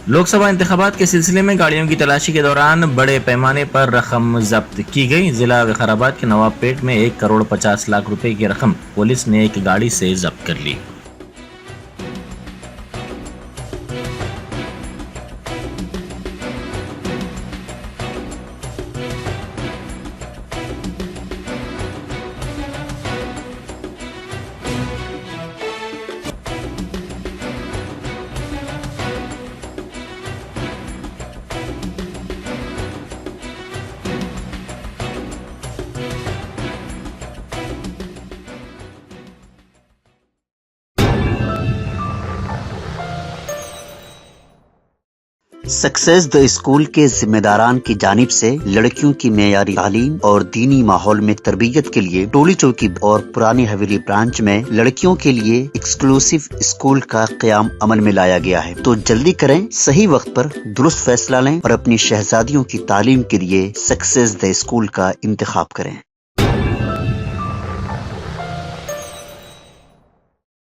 लोकसभा इंतखाबात के सिलसिले में गाड़ियों की तलाशी के दौरान बड़े पैमाने पर रकम जब्त की गई। जिला विकाराबाद के नवाबपेट में 1,50,00,000 रुपए की रकम पुलिस ने एक गाड़ी से जब्त कर ली। सक्सेस द स्कूल के जिम्मेदारान की जानिब से लड़कियों की मेयारी तालीम और दीनी माहौल में तरबियत के लिए टोली चौकी और पुरानी हवेली ब्रांच में लड़कियों के लिए एक्सक्लूसिव स्कूल का क़याम अमल में लाया गया है। तो जल्दी करें, सही वक्त पर दुरुस्त फैसला लें और अपनी शहजादियों की तालीम के लिए सक्सेस द स्कूल का इंतखाब करें।